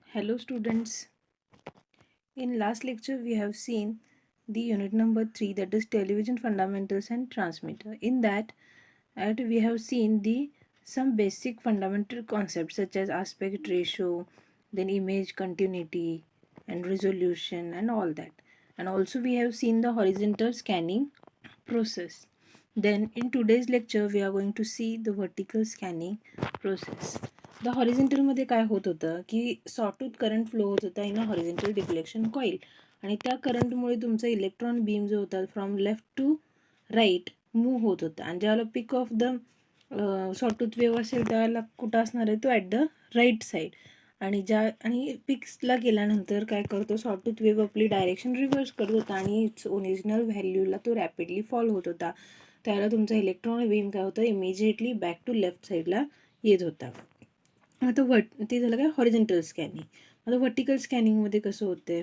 Hello students. In last lecture we have seen the unit number 3, that is television fundamentals and transmitter. In that we have seen the some basic fundamental concepts such as aspect ratio, then image continuity and resolution and all that. And also we have seen the horizontal scanning process. Then in today's lecture we are going to see the vertical scanning process. The हॉरिझेंटलमध्ये काय होत होतं की sawtooth current flow होत होता in a horizontal deflection coil, आणि त्या करंटमुळे तुमचा इलेक्ट्रॉन बीम जो होता from left to right move होत होता. आणि ज्यावेळेला peak of the sawtooth wave असेल त्यावेळेला कुठं असणार आहे तो ॲट द राईट साईड. आणि पिक्सला गेल्यानंतर काय करतो, सॉटूथ वेव्ह आपली डायरेक्शन रिव्हर्स करत होता आणि इट्स ओरिजिनल व्हॅल्यूला तो रॅपिडली फॉल होत होता. त्यावेळेला तुमचा इलेक्ट्रॉन बीम काय होतं, इमिजिएटली बॅक टू लेफ्ट साईडला येत होता. आता ते झालं काय हॉरिझेंटल स्कॅनिंग. आता व्हर्टिकल स्कॅनिंगमध्ये कसं होतं,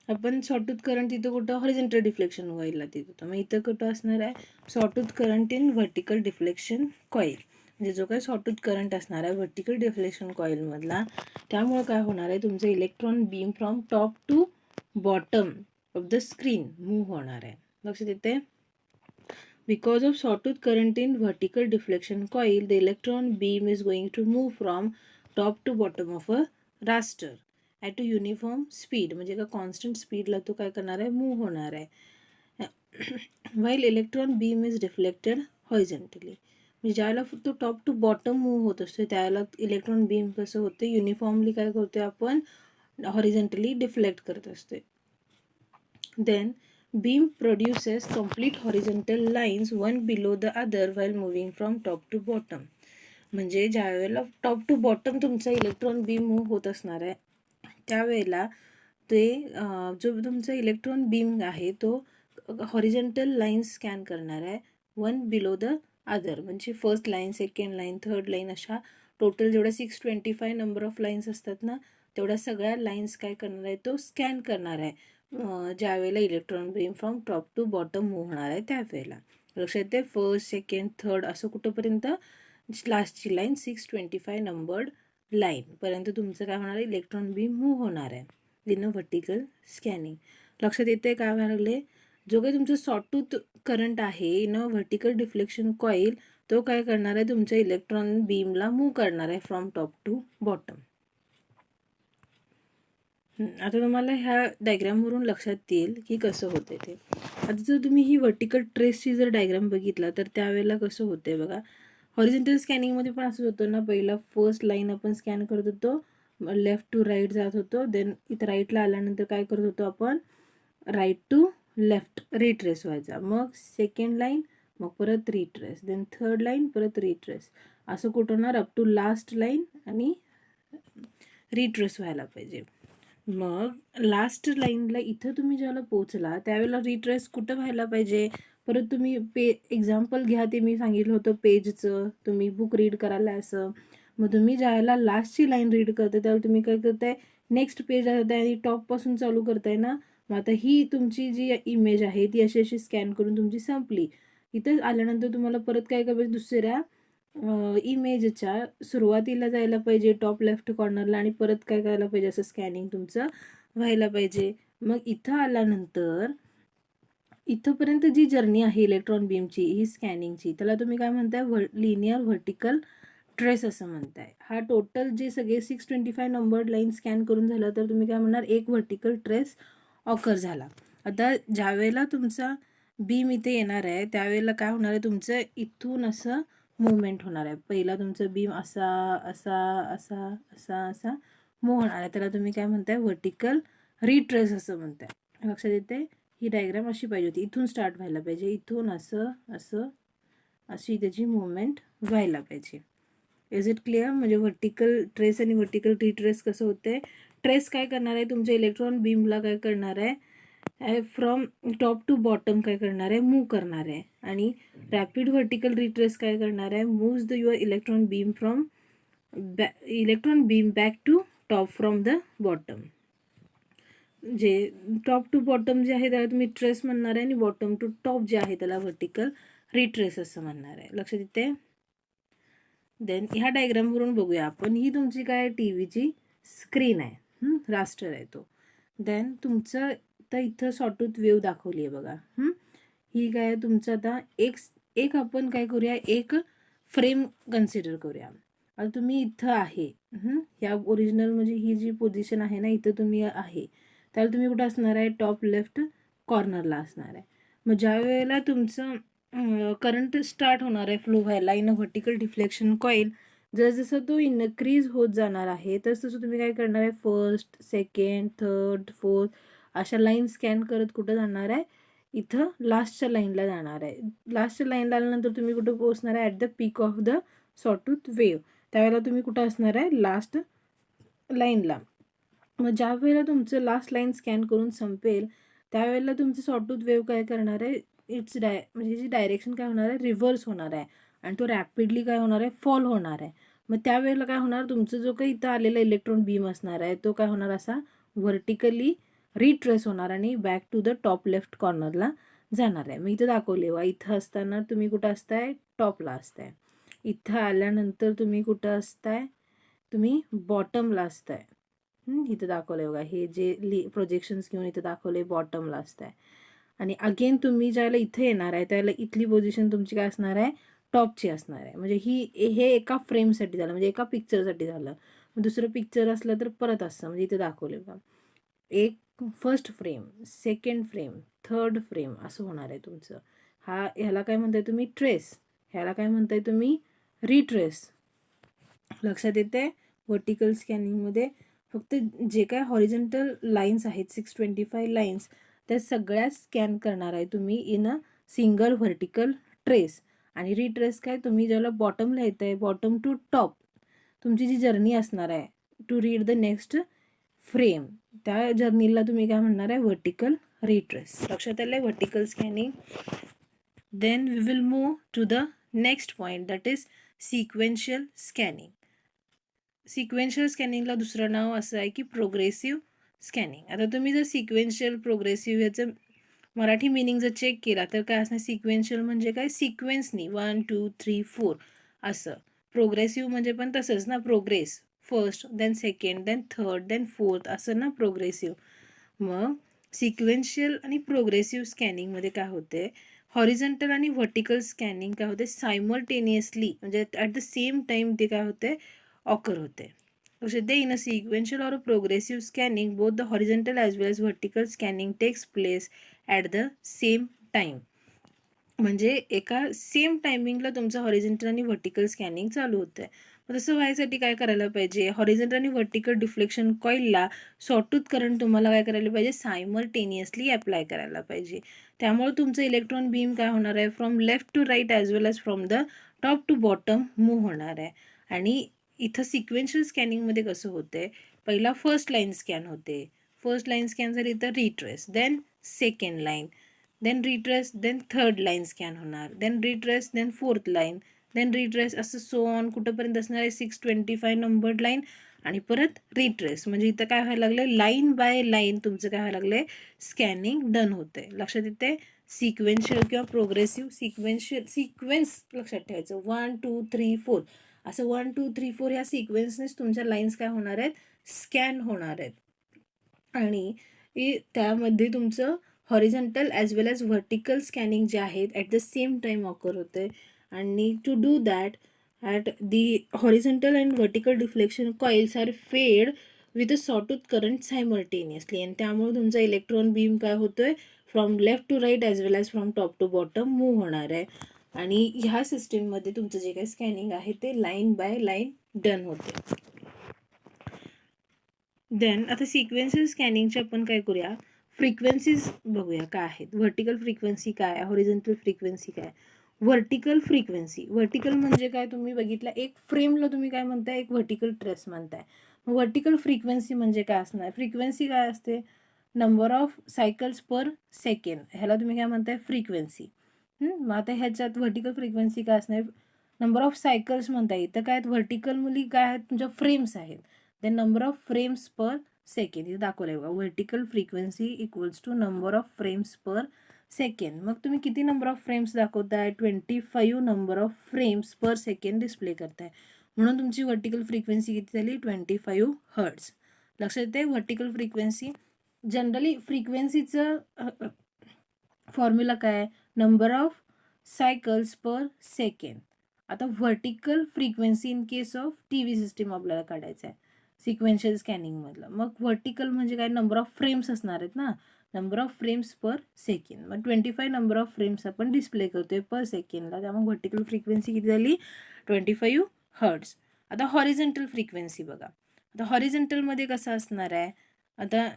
आपण सॉटूथ करंट तिथं कुठं हॉरिझेंटल डिफ्लेक्शन कॉईलला देत होतं, मग इथं कुठं असणार आहे sawtooth current in vertical deflection coil. म्हणजे जो काही सॉटूथ करंट असणार आहे व्हर्टिकल डिफ्लेक्शन कॉईलमधला, त्यामुळे काय होणार आहे तुमचं electron beam from top to bottom of the screen move होणार आहे. लक्षात येते. Because of sawtooth current in vertical deflection coil, the electron beam is going to move from top to bottom of a raster at a uniform speed. म्हणजे का constant स्पीडला तो काय करणार आहे, मूव्ह होणार आहे. while electron beam is deflected horizontally. म्हणजे ज्याला तो टॉप टू बॉटम मूव्ह होत असतो त्याला इलेक्ट्रॉन बीम कसं होते, युनिफॉर्मली काय करतोय आपण, हॉरिझेंटली डिफ्लेक्ट करत असते. Then beam produces complete horizontal lines one below the other while moving from top to bottom. म्हणजे ज्या वेळेला टॉप टू बॉटम तुमचा इलेक्ट्रॉन बीम मूव्ह होत असणार आहे त्यावेळेला ते जो तुमचा इलेक्ट्रॉन बीम आहे तो हॉरिझॉन्टल लाईन्स स्कॅन करणार आहे वन बिलो द अदर. म्हणजे first line, second line, third line, अशा टोटल जेवढ्या 625 नंबर ऑफ लाईन्स असतात ना तेवढ्या सगळ्या लाईन्स काय करणार आहे तो स्कॅन करणार आहे ज्या वेळेला electron beam from top to bottom move होणार आहे त्यावेळेला. लक्षात येते. फर्स्ट, सेकंड, थर्ड असं कुठंपर्यंत लास्टची लाईन 625 नंबर्ड लाईनपर्यंत तुमचं काय होणार आहे, इलेक्ट्रॉन बीम मूव्ह होणार आहे इन अ व्हर्टिकल स्कॅनिंग. लक्षात येते काय व्हायला लागले, जो काही तुमचं सॉटूथ करंट आहे in a vertical deflection coil तो काय करणार आहे, तुमच्या इलेक्ट्रॉन बीमला मूव्ह करणार आहे फ्रॉम टॉप टू बॉटम. आता तुम्हाला ह्या डायग्रामवरून लक्षात येईल की कसं होते ते. आता जर तुम्ही ही व्हर्टिकल ट्रेसची जर डायग्राम बघितला तर त्यावेळेला कसं होते बघा, हॉरिझॉन्टल स्कॅनिंगमध्ये पण असंच होतं ना, पहिला फर्स्ट लाईन आपण स्कॅन करत होतो, लेफ्ट टू राईट जात होतो, देन इथं राईटला आल्यानंतर काय करत होतो आपण, राईट टू लेफ्ट रिट्रेस व्हायचा, मग सेकंड लाईन, मग परत रिट्रेस, देन थर्ड लाईन, परत रिट्रेस, असं कुठं होणार अप टू लास्ट लाईन आणि रिट्रेस व्हायला पाहिजे. मग लास्ट लाईनला इथं तुम्ही ज्याला पोचला त्यावेळेला रिट्रेस कुठं व्हायला पाहिजे, परत तुम्ही एक्झाम्पल घ्या, ते मी सांगितलं होतं पेजचं, तुम्ही बुक रीड करायला असं. मग तुम्ही ज्यावेळेला लास्टची लाईन रीड करता त्यावेळेला तुम्ही काय करताय, नेक्स्ट पेज आहे आणि टॉपपासून चालू करताय ना. मग आता ही तुमची जी इमेज आहे ती अशी अशी स्कॅन करून तुमची संपली. इथं आल्यानंतर तुम्हाला परत काय करायचं, दुसऱ्या इमेजच्या सुरुवातीला जायला पाहिजे टॉप लेफ्ट कॉर्नरला, आणि परत काय करायला पाहिजे, असं स्कॅनिंग तुमचं व्हायला पाहिजे. मग इथं आल्यानंतर इथंपर्यंत जी जर्नी आहे इलेक्ट्रॉन बीमची ही स्कॅनिंगची, त्याला तुम्ही काय म्हणताय, लिनियर व्हर्टिकल ट्रेस असं म्हणताय. हा टोटल जे सगळे 625 नंबर लाईन स्कॅन करून झालं तर तुम्ही काय म्हणणार, एक व्हर्टिकल ट्रेस ऑकर झाला. आता ज्यावेळेला तुमचा बीम इथे येणार आहे त्यावेळेला काय होणार आहे, तुमचं इथून असं मूवमेंट होणार आहे. पहिला तुमचं बीम असा असा असा असा असा मूव्ह होणार आहे, त्याला तुम्ही काय म्हणताय, व्हर्टिकल रिट्रेस असं म्हणताय. लक्षात येते. ही डायग्राम अशी पाहिजे होती, इथून स्टार्ट व्हायला पाहिजे, इथून असं असं अशी त्याची मूवमेंट व्हायला पाहिजे. Is it clear. म्हणजे व्हर्टिकल ट्रेस आणि व्हर्टिकल रिट्रेस कसं होते, ट्रेस काय करणार आहे, तुमच्या इलेक्ट्रॉन बीमला काय करणार आहे, फ्रॉम टॉप टू बॉटम काय करणार आहे, मूव्ह करणार आहे. आणि रॅपिड व्हर्टिकल रिट्रेस काय करणार आहे, moves the your electron beam from back to top from the bottom. जे टॉप टू बॉटम जे आहे त्याला तुम्ही ट्रेस म्हणणार आहे, आणि बॉटम टू टॉप जे आहे त्याला व्हर्टिकल रिट्रेस असं म्हणणार आहे. लक्षात येते. देन ह्या डायग्रामवरून बघूया आपण, ही तुमची काय टी व्हीची स्क्रीन आहे. रास्टर आहे तो. देन तुमचं तर इथं सॉटूथ वेव दाखवली आहे बघा. ही काय तुमचं आता एक आपण काय करूया, एक फ्रेम कन्सिडर करूया. आता तुम्ही इथं आहे, ह्या ओरिजिनल म्हणजे ही जी पोझिशन आहे ना, इथं तुम्ही आहे, त्याला तुम्ही कुठं असणार आहे, टॉप लेफ्ट कॉर्नरला असणार आहे. मग ज्या वेळेला तुमचं करंट स्टार्ट होणार आहे फ्लो व्हायला in a vertical deflection coil, जसं तो इनक्रीज होत जाणार आहे तसं तुम्ही काय करणार आहे, फर्स्ट, सेकंड, थर्ड, फोर्थ अशा लाईन स्कॅन करत कुठं जाणार आहे, इथं लास्टच्या लाईनला जाणार आहे. लास्टच्या लाईनला आल्यानंतर तुम्ही कुठं पोहोचणार आहे, at the peak of the sawtooth wave. त्यावेळेला तुम्ही कुठं असणार आहे, लास्ट लाईनला. मग ज्या वेळेला तुमचं लास्ट लाईन स्कॅन करून संपेल त्यावेळेला तुमचं सॉटूथ वेव काय करणार आहे, म्हणजे जी डायरेक्शन काय होणार आहे, रिव्हर्स होणार आहे आणि तो रॅपिडली काय होणार आहे, फॉल होणार आहे. मग त्यावेळेला काय होणार, तुमचं जो काही इथं आलेला इलेक्ट्रॉन बीम असणार आहे तो काय होणार, असा व्हर्टिकली रिट्रेस होणार आणि back to the top left कॉर्नरला जाणार आहे. मग इथं दाखवले वा, इथं असताना तुम्ही कुठं असताय, टॉपला असताय. इथं आल्यानंतर तुम्ही कुठं असताय, तुम्ही बॉटमला असताय. इथं दाखवलंय बघा, हे जे प्रोजेक्शन्स घेऊन इथं दाखवले बॉटमला असताय. आणि अगेन तुम्ही ज्याला इथे येणार आहे त्याला इथली पोझिशन तुमची काय असणार आहे, टॉपची असणार आहे. म्हणजे हे एका फ्रेमसाठी झालं, म्हणजे एका पिक्चरसाठी झालं. दुसरं पिक्चर असलं तर परत असतं, म्हणजे इथे दाखवले बघा, एक first frame, second frame, third frame असं होणार आहे तुमचं. ह्याला काय म्हणताय तुम्ही, ट्रेस. ह्याला काय म्हणताय तुम्ही, रिट्रेस. लक्षात येते. व्हर्टिकल स्कॅनिंगमध्ये फक्त जे काय हॉरिझॉन्टल लाईन्स आहेत 625 लाईन्स त्या सगळ्या स्कॅन करणार आहे तुम्ही in a single vertical trace. आणि रिट्रेस काय, तुम्ही ज्याला बॉटमला येत आहे, बॉटम टू टॉप तुमची जी जर्नी असणार आहे to read the next frame, त्या जर्नीला तुम्ही काय म्हणणार आहे, व्हर्टिकल रिट्रेस. लक्षात आलं आहे vertical scanning. Then we will move to the next point, that is sequential scanning. Sequential स्कॅनिंगला दुसरं नाव असं आहे की प्रोग्रेसिव्ह स्कॅनिंग. आता तुम्ही जर सिक्वेन्शियल प्रोग्रेसिव्ह ह्याचं मराठी मिनिंग जर चेक केला तर काय असणार, सिक्वेन्शियल म्हणजे काय, सिक्वेन्सनी 1 2 3 4 असं. प्रोग्रेसिव्ह म्हणजे पण तसंच ना, progress, first then second then third then fourth असं ना प्रोग्रेसिव्ह. मग सिक्वेन्शियल आणि प्रोग्रेसिव्ह स्कॅनिंगमध्ये काय होते, हॉरिझॉन्टल आणि व्हर्टिकल स्कॅनिंग काय होते, सायमल्टेनियसली म्हणजे ॲट द सेम टाइम ते काय होते, ऑकर होते. In a sequential or a progressive scanning, both the horizontal as well as vertical scanning takes place at the same time. म्हणजे एका सेम टायमिंगला तुमचं हॉरिझॉन्टल आणि व्हर्टिकल स्कॅनिंग चालू होतं. मग तसं व्हायसाठी काय करायला पाहिजे, हॉरिझॉन्टल आणि व्हर्टिकल डिफ्लेक्शन कॉईलला सॉटूथ करंट तुम्हाला काय करायला पाहिजे, सायमल्टेनियसली अप्लाय करायला पाहिजे. त्यामुळे तुमचं इलेक्ट्रॉन बीम काय होणार आहे, from left to right as well as from the top to bottom move होणार आहे. आणि इथं सिक्वेन्शियल स्कॅनिंगमध्ये कसं होते, पहिला फर्स्ट लाईन स्कॅन होते, फर्स्ट लाईन स्कॅन झाली तर retrace, then second line, then retrace, then third line scan होणार, then retrace, then fourth line, then retrace, असं सो ऑन कुठंपर्यंत असणार आहे, 625 नंबर्ड लाईन आणि परत रिट्रेस. म्हणजे इथं काय व्हायला लागलं, लाईन बाय लाईन तुमचं काय व्हायला लागलं, स्कॅनिंग डन होते. लक्षात येते. सिक्वेन्शियल किंवा प्रोग्रेसिव्ह सिक्वेन्स लक्षात ठेवायचं, 1 2 3 4 असं 1 2 3 4 ह्या सिक्वेन्सनेच तुमच्या लाईन्स काय होणार आहेत, स्कॅन होणार आहेत. आणि त्यामध्ये तुमचं horizontal as well as vertical scanning जे आहेत at the same time occur होते. आणि to do that at the horizontal and vertical deflection coils are fed with a sawtooth current simultaneously. आणि त्यामुळे तुमचा इलेक्ट्रॉन बीम काय होतोय, from left to right as well as from top to bottom move होणार आहे. आणि ह्या सिस्टीममध्ये तुमचं जे काही स्कॅनिंग आहे ते लाईन बाय लाईन डन होते. देन आता सिक्वेन्शियल स्कॅनिंगचे आपण काय करूया, फ्रिक्वेन्सीज बघूया काय आहेत. व्हर्टिकल फ्रिक्वेन्सी काय आहे, हॉरिझॉन्टल फ्रिक्वेन्सी काय. व्हर्टिकल फ्रिक्वेन्सी, व्हर्टिकल म्हणजे काय, तुम्ही बघितलं एक फ्रेमला तुम्ही काय म्हणताय, एक व्हर्टिकल ट्रेस म्हणताय. मग व्हर्टिकल फ्रिक्वेन्सी म्हणजे काय असणार, फ्रिक्वेन्सी काय असते, number of cycles per second, ह्याला तुम्ही काय म्हणताय, फ्रिक्वेन्सी. मग आता ह्याच्यात व्हर्टिकल फ्रिक्वेन्सी काय असणार, नंबर ऑफ सायकल्स म्हणता येईल तर काय, व्हर्टिकल मुली काय आहेत, तुमच्या फ्रेम्स आहेत. Then number of frames per second, इथे दाखवलं आहे बघा, vertical frequency equals to number of frames per second. मग तुम्ही किती नंबर ऑफ फ्रेम्स दाखवताय, 25 number of frames per second display करताय. म्हणून तुमची व्हर्टिकल फ्रिक्वेन्सी किती झाली, 25 हर्ट्स. लक्षात येते. व्हर्टिकल फ्रिक्वेन्सी जनरली फ्रिक्वेन्सीचं फॉर्म्युला काय आहे, number of cycles per second. आता vertical frequency in case of T V system आपल्याला काढायचं आहे सिक्वेन्शियल स्कॅनिंगमधलं. मग व्हर्टिकल म्हणजे काय, नंबर ऑफ फ्रेम्स असणार आहेत ना, number of frames per second. मग 25 नंबर ऑफ फ्रेम्स आपण डिस्प्ले करतोय पर सेकंडला, त्यामुळे व्हर्टिकल फ्रिक्वेन्सी किती झाली, 25 हर्ट्स. आता हॉरिझॉन्टल फ्रिक्वेन्सी बघा. आता हॉरिझॉन्टलमध्ये कसं असणार आहे, आता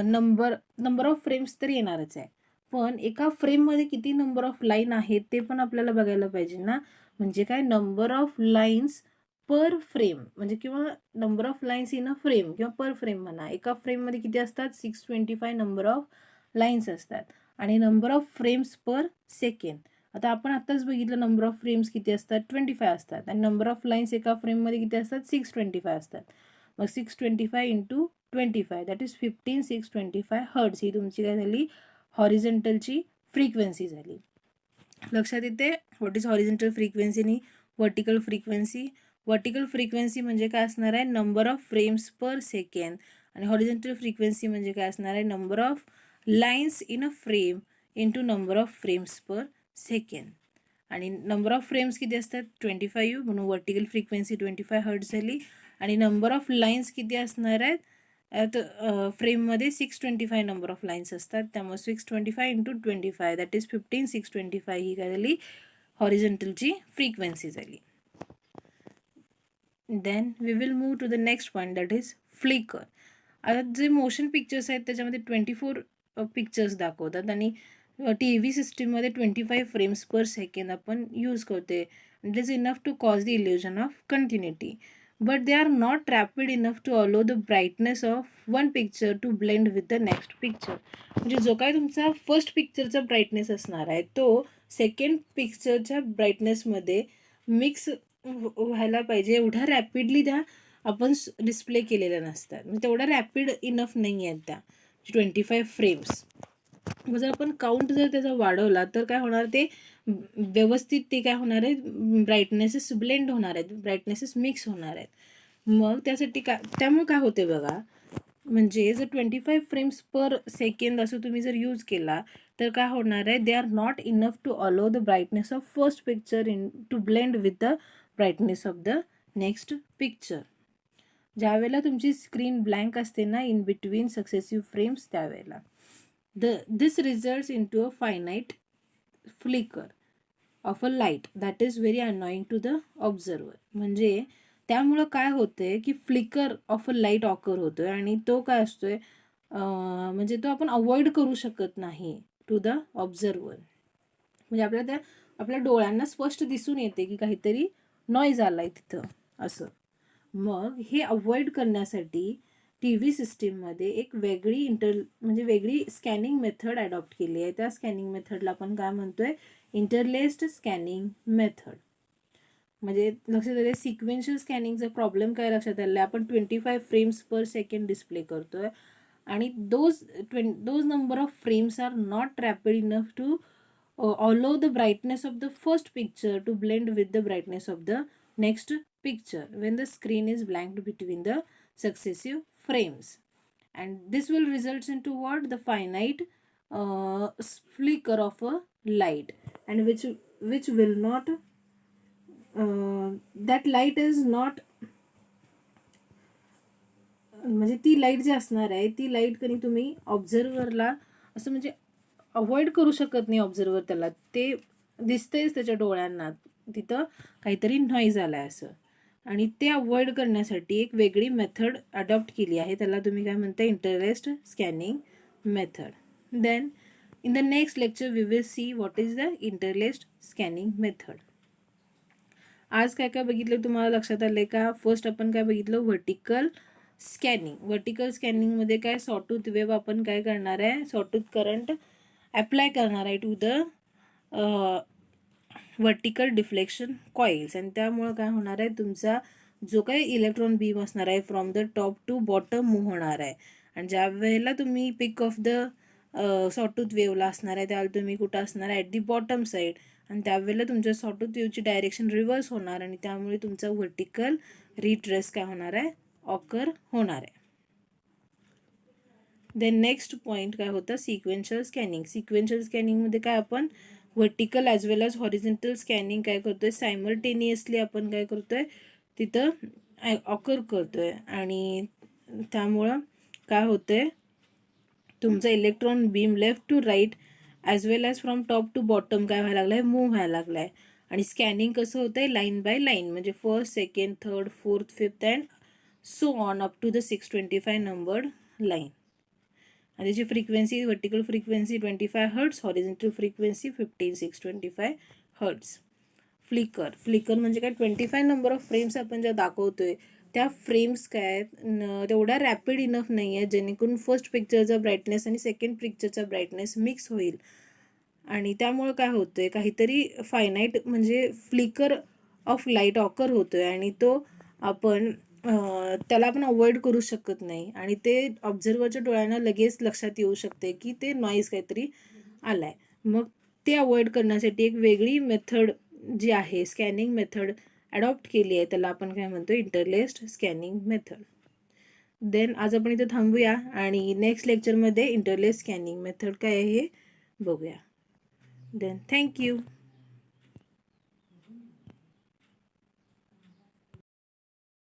नंबर ऑफ फ्रेम्स तर येणारच आहे, पण एका फ्रेममध्ये किती नंबर ऑफ लाईन आहेत ते पण आपल्याला बघायला पाहिजे ना. म्हणजे काय, number of lines per frame म्हणजे किंवा number of lines in a frame किंवा पर फ्रेम म्हणा. एका फ्रेममध्ये किती असतात, 625 नंबर ऑफ लाईन्स असतात आणि number of frames per second. आता आपण आत्ताच बघितलं नंबर ऑफ फ्रेम्स किती असतात, 25 असतात आणि नंबर ऑफ लाईन्स एका फ्रेममध्ये किती असतात, 625 असतात. मग 625 इंटू 25 दॅट इज 15625 हर्ट्स ही तुमची काय झाली, हॉरिझॉन्टलची फ्रिक्वेन्सी झाली. लक्षात येते. व्हॉट इज हॉरिझॉन्टल फ्रिक्वेन्सी आणि व्हर्टिकल फ्रिक्वेन्सी. व्हर्टिकल फ्रिक्वेन्सी म्हणजे काय असणार आहे, number of frames per second आणि हॉरिझॉन्टल फ्रिक्वेन्सी म्हणजे काय असणार आहे, number of lines in a frame into number of frames per second. आणि नंबर ऑफ फ्रेम्स किती असतात, 25, म्हणून व्हर्टिकल फ्रिक्वेन्सी 25 हर्ट्स झाली. आणि नंबर ऑफ लाईन्स किती असणार आहेत, फ्रेममध्ये 625 नंबर ऑफ लाईन्स असतात, त्यामुळे 625 इंटू 25 दॅट इज 15625 ही काय झाली, हॉरिझॉन्टलची फ्रिक्वेन्सी झाली. Then we will move to the next point that is flicker. आता जे मोशन पिक्चर्स आहेत त्याच्यामध्ये 24 पिक्चर्स दाखवतात आणि टी व्ही सिस्टीममध्ये 25 फ्रेम्स पर सेकंड आपण यूज करते. It is enough to cause the illusion of continuity, but they are not rapid enough to allow the brightness of one picture to blend with the next picture. म्हणजे जो काय तुमचा first पिक्चरचा brightness असणार आहे तो second पिक्चरच्या ब्राईटनेसमध्ये mix व्हायला पाहिजे, एवढ्या रॅपिडली त्या आपण डिस्प्ले केलेल्या नसतात, म्हणजे तेवढ्या रॅपिड इनफ नाही आहेत त्या 25 फ्रेम्स. मग जर आपण काउंट जर त्याचा वाढवला तर काय होणार, ते व्यवस्थित ते काय होणार आहे, ब्राईटनेसेस ब्लेंड होणार आहेत, ब्राईटनेसेस मिक्स होणार आहेत. मग त्यासाठी काय, त्यामुळे काय होते बघा, म्हणजे जर 25 फ्रेम्स पर सेकंड असं तुम्ही जर यूज केला तर काय होणार आहे, they are not enough to allow the brightness of first picture in to blend with the brightness of the next picture. ज्यावेळेला तुमची स्क्रीन ब्लँक असते ना इन बिटवीन सक्सेसिव्ह फ्रेम्स, त्यावेळेला this results into a finite flicker of a light that is very annoying to the observer. म्हणजे त्यामुळं काय होतंय की flicker of a light occur होतोय आणि तो काय असतोय, म्हणजे तो आपण अवॉइड करू शकत नाही टू द ऑब्झर्वर. म्हणजे आपल्या आपल्या डोळ्यांना स्पष्ट दिसून येते की काहीतरी नॉईज आलाय तिथं असं. मग हे अवॉइड करण्यासाठी टी व्ही सिस्टीममध्ये एक वेगळी म्हणजे वेगळी स्कॅनिंग मेथड अडॉप्ट केली आहे. त्या स्कॅनिंग मेथडला आपण काय म्हणतोय, इंटरलेस्ड स्कॅनिंग मेथड. म्हणजे लक्षात आले, सिक्वेन्शियल स्कॅनिंगचा प्रॉब्लेम काय लक्षात आला, आपण 25 फ्रेम्स पर सेकंड डिस्प्ले करतोय आणि those number of frames are not rapid enough to allow the brightness of the first picture to blend with the brightness of the next picture when the screen is blanked between the successive frames, and this will result into what, the finite flicker of a light, and which will not that light is not म्हणजे ती light जी असणार आहे ती light कधी तुम्ही ऑब्झर्वरला असं म्हणजे avoid करू शकत नाही. ऑब्झर्वर त्याला ते दिसतेच त्याच्या डोळ्यांना तिथं काहीतरी नॉईज आलाय असं, आणि ते अवॉइड करण्यासाठी एक वेगळी मेथड अडॉप्ट केली आहे, त्याला तुम्ही काय म्हणता, interlaced scanning method. Then in the next lecture we will see what is the interlaced scanning method. आज काय काय बघितलं तुम्हाला लक्षात आलंय का? फर्स्ट आपण काय बघितलं, व्हर्टिकल स्कॅनिंग. व्हर्टिकल स्कॅनिंगमध्ये काय, सॉटूथ वेव्ह आपण काय करणार आहे, सॉटूथ करंट अप्लाय करणार आहे to the vertical deflection coils, आणि त्यामुळं काय होणार आहे, तुमचा जो काही इलेक्ट्रॉन बीम असणार आहे from the top to bottom move होणार आहे. आणि ज्या वेळेला तुम्ही पिक ऑफ द सॉटूथ वेव्हला असणार आहे त्यावेळेला तुम्ही कुठं असणार आहे, ॲट दी बॉटम साईड, आणि त्यावेळेला तुमच्या सॉटूथ वेव्हची डायरेक्शन रिव्हर्स होणार आणि त्यामुळे तुमचा व्हर्टिकल रिट्रेस काय होणार आहे, ऑकर होणार आहे. देन नेक्स्ट पॉईंट काय होतं, सिक्वेन्शियल स्कॅनिंग. सिक्वेन्शियल स्कॅनिंगमध्ये काय आपण vertical as well as horizontal scanning काय करतोय, सायमल्टेनियसली आपण काय करतोय तिथं ऑकर करतोय. आणि त्यामुळं काय होतंय, तुमचा electron beam left to right as well as from top to bottom काय व्हायला लागलाय, मूव्ह व्हायला लागलाय. आणि स्कॅनिंग कसं होतंय, लाईन बाय लाईन, म्हणजे first, second, third, fourth, fifth and so on up to the 625 numbered line. आणि त्याची frequency, vertical frequency 25 hertz, horizontal frequency 15,625 hertz. Flicker म्हणजे काय, 25 नंबर ऑफ फ्रेम्स आपण ज्या दाखवतोय त्या फ्रेम्स काय तेवढ्या रॅपिड इनफ नाही आहे जेणेकरून फर्स्ट पिक्चरचा ब्राईटनेस आणि सेकंड पिक्चरचा ब्राईटनेस मिक्स होईल. आणि त्यामुळं काय होतंय, काहीतरी फायनाईट म्हणजे फ्लिकर ऑफ लाईट ऑकर होतोय आणि तो आपण त्याला आपण अवॉइड करू शकत नाही. आणि ते ऑब्झर्वरच्या डोळ्यांना लगेच लक्षात येऊ शकते की ते नॉईज काहीतरी आलाय. मग ते अवॉइड करण्यासाठी एक वेगळी मेथड जी आहे, स्कॅनिंग मेथड अडॉप्ट केली आहे, त्याला आपण काय म्हणतो, इंटरलेस्ड स्कॅनिंग मेथड. देन आज आपण इथं थांबूया आणि नेक्स्ट लेक्चरमध्ये इंटरलेस्ड स्कॅनिंग मेथड काय आहे हे बघूया. Then thank you.